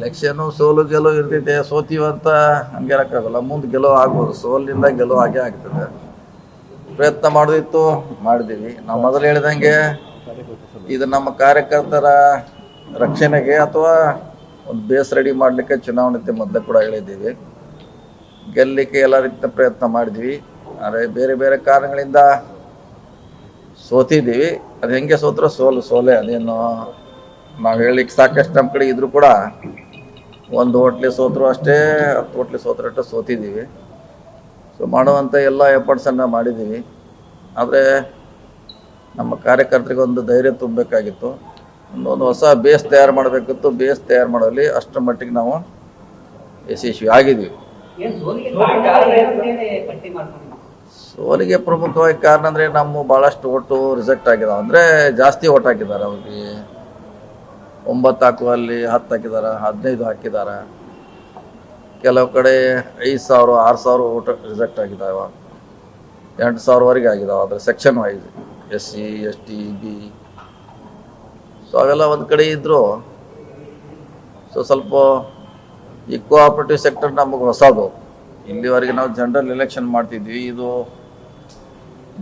Election ಸೋಲು ಗೆಲುವು ಇರ್ತೈತೆ, ಸೋತೀವಂತ ಹಂಗೆ ಹೇಳಕ್ಕಾಗಲ್ಲ. ಮುಂದೆ ಗೆಲುವು ಆಗ್ಬೋದು, ಸೋಲಿನಿಂದ ಗೆಲುವು ಆಗೇ ಆಗ್ತದೆ. ಪ್ರಯತ್ನ ಮಾಡೋದಿತ್ತು, ಮಾಡಿದ್ದೀವಿ. ನಾವು ಮೊದಲು ಹೇಳಿದಂಗೆ ಇದು ನಮ್ಮ ಕಾರ್ಯಕರ್ತರ ರಕ್ಷಣೆಗೆ ಅಥವಾ ಒಂದು ಬೇಸ್ ರೆಡಿ ಮಾಡಲಿಕ್ಕೆ ಚುನಾವಣೆ ಮೊದಲೇ ಕೂಡ ಹೇಳಿದ್ದೀವಿ. ಗೆಲ್ಲಲಿಕ್ಕೆ ಎಲ್ಲ ರೀತಿಯ ಪ್ರಯತ್ನ ಮಾಡಿದ್ವಿ. ಆದರೆ ಬೇರೆ ಬೇರೆ ಕಾರಣಗಳಿಂದ ಸೋತಿದ್ದೀವಿ. ಅದು ಹೆಂಗೆ ಸೋತ್ರೋ ಸೋಲೆ. ಅದೇನು ನಾವು ಹೇಳಿಕ್ಕೆ ಸಾಕಷ್ಟು ನಮ್ಮ ಕಡೆ ಇದ್ರೂ ಕೂಡ ಒಂದು ಹೋಟ್ಲಿ ಸೋತರು ಅಷ್ಟೇ, 10 ಹೋಟ್ಲಿ ಸೋತರಷ್ಟು ಸೋತಿದ್ದೀವಿ. ಸೊ ಮಾಡುವಂಥ ಎಲ್ಲ ಎಫರ್ಟ್ಸನ್ನು ಮಾಡಿದ್ದೀವಿ. ಆದರೆ ನಮ್ಮ ಕಾರ್ಯಕರ್ತರಿಗೆ ಒಂದು ಧೈರ್ಯ ತುಂಬಬೇಕಾಗಿತ್ತು, ಒಂದು ಹೊಸ ಬೇಸ್ ತಯಾರು ಮಾಡಬೇಕಿತ್ತು. ಬೇಸ್ ತಯಾರು ಮಾಡೋಲ್ಲಿ ಅಷ್ಟರ ಮಟ್ಟಿಗೆ ನಾವು ಯಶಸ್ವಿ ಆಗಿದ್ದೀವಿ. ಸೋಲಿಗೆ ಪ್ರಮುಖವಾಗಿ ಕಾರಣ ಅಂದರೆ ನಮ್ಮ ಭಾಳಷ್ಟು ಓಟು ರಿಜೆಕ್ಟ್ ಆಗಿದಾವೆ. ಅಂದರೆ ಜಾಸ್ತಿ ಓಟ್ ಹಾಕಿದ್ದಾರೆ. ಅವ್ರಿಗೆ 9 ಹಾಕುವಲ್ಲಿ 10 ಹಾಕಿದ್ದಾರೆ, 15 ಹಾಕಿದ್ದಾರೆ. ಕೆಲವು ಕಡೆ 5,000 6,000 ಓಟ್ ರಿಜೆಕ್ಟ್ ಆಗಿದ್ದಾವೆ, 8,000ವರೆಗೆ ಆಗಿದ್ದಾವೆ. ಆದರೆ section wise SC ST B. So ಅವೆಲ್ಲ ಒಂದು ಕಡೆ ಇದ್ದರು. ಸೊ ಸ್ವಲ್ಪ ಈ ಕೋಆಪರೇಟಿವ್ ಸೆಕ್ಟರ್ ನಮಗೆ ಹೊಸದು. ಇಲ್ಲಿವರೆಗೆ ನಾವು ಜನರಲ್ ಎಲೆಕ್ಷನ್ ಮಾಡ್ತಿದ್ವಿ, ಇದು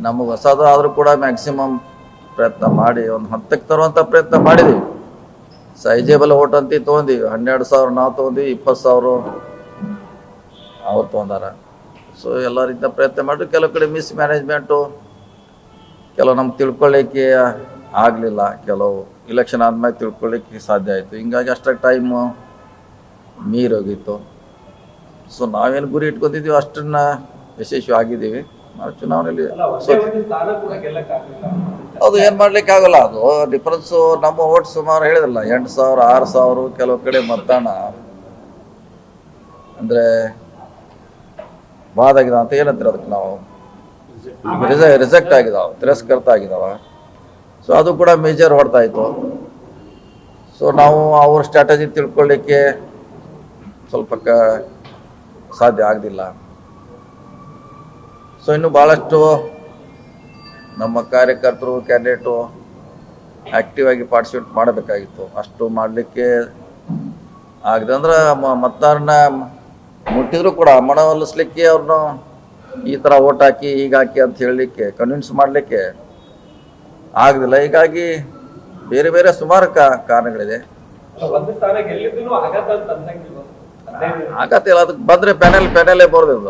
ನಮಗೆ ಹೊಸದು. ಆದರೂ ಕೂಡ ಮ್ಯಾಕ್ಸಿಮಮ್ ಪ್ರಯತ್ನ ಮಾಡಿ ಒಂದು ಹಂತಕ್ಕೆ ತರುವಂಥ ಪ್ರಯತ್ನ ಮಾಡಿದ್ದೀವಿ. ಸೈಜೇಬಲ್ ಓಟ್ ಅಂತ ತೊಗೊಂಡಿವಿ. 12,000 ನಾವು ತೊಗೊಂಡಿವಿ, 20,000 ಅವ್ರು ತೊಗೊಂಡಾರ. ಸೊ ಎಲ್ಲ ರೀತಿಯ ಪ್ರಯತ್ನ ಮಾಡಿ ಕೆಲವು ಕಡೆ ಮಿಸ್ ಮ್ಯಾನೇಜ್ಮೆಂಟು, ಕೆಲವು ನಮ್ಗೆ ತಿಳ್ಕೊಳ್ಳಿಕ್ಕೆ ಆಗಲಿಲ್ಲ. ಕೆಲವು ಇಲೆಕ್ಷನ್ ಆದ್ಮೇಲೆ ತಿಳ್ಕೊಳ್ಳಿಕ್ಕೆ ಸಾಧ್ಯ ಆಯಿತು. ಹಿಂಗಾಗಿ ಅಷ್ಟಾಗಿ ಟೈಮು ಮೀರೋಗಿತ್ತು. ಸೊ ನಾವೇನು ಗುರಿ ಇಟ್ಕೊತಿದ್ದೀವಿ ಅಷ್ಟನ್ನು ಯಶಸ್ವಿ ಆಗಿದ್ದೀವಿ. ನಾವು ಚುನಾವಣೆಯಲ್ಲಿ ಅದು ಏನು ಮಾಡ್ಲಿಕ್ಕೆ ಆಗಲ್ಲ. ಅದು ಡಿಫ್ರೆನ್ಸು ನಮ್ಮ ಓಟ್ ಸುಮಾರು ಹೇಳಿದ್ರಲ್ಲ 8,000 6,000. ಕೆಲವು ಕಡೆ ಮತದಾನ ಅಂದರೆ ಬಾದಾಗಿದಾವ ಅಂತ ಏನಂತೀರ ಅದಕ್ಕೆ ನಾವು ರಿಜೆಕ್ಟ್ ಆಗಿದಾವೆ, ತಿರಸ್ಕೃತ ಆಗಿದಾವೆ. ಸೊ ಅದು ಕೂಡ ಮೇಜರ್ ಹೊಡ್ತಾ ಇತ್ತು. ಸೊ ನಾವು ಅವ್ರ ಸ್ಟ್ರಾಟಜಿ ತಿಳ್ಕೊಳ್ಳಿಕ್ಕೆ ಸ್ವಲ್ಪ ಸಾಧ್ಯ ಆಗಲಿಲ್ಲ. ಸೊ ಇನ್ನು ಭಾಳಷ್ಟು ನಮ್ಮ ಕಾರ್ಯಕರ್ತರು ಕ್ಯಾಂಡಿಡೇಟು ಆ್ಯಕ್ಟಿವ್ ಆಗಿ ಪಾರ್ಟಿಸಿಪೇಟ್ ಮಾಡಬೇಕಾಗಿತ್ತು. ಅಷ್ಟು ಮಾಡಲಿಕ್ಕೆ ಆಗದೆ ಅಂದ್ರೆ ಮತದಾರನ ಮುಟ್ಟಿದ್ರು ಕೂಡ ಮನವೊಲಿಸ್ಲಿಕ್ಕೆ ಅವ್ರನ್ನ ಈ ಥರ ಓಟ್ ಹಾಕಿ ಈಗ ಹಾಕಿ ಅಂತ ಹೇಳಲಿಕ್ಕೆ ಕನ್ವಿನ್ಸ್ ಮಾಡಲಿಕ್ಕೆ ಆಗಲಿಲ್ಲ. ಹೀಗಾಗಿ ಬೇರೆ ಬೇರೆ ಸುಮಾರು ಕಾರಣಗಳಿದೆ. ಆಗತ್ತಿಲ್ಲ. ಅದಕ್ಕೆ ಬಂದರೆ ಪ್ಯಾನೆಲೇ ಬರೋದಿಲ್ಲ.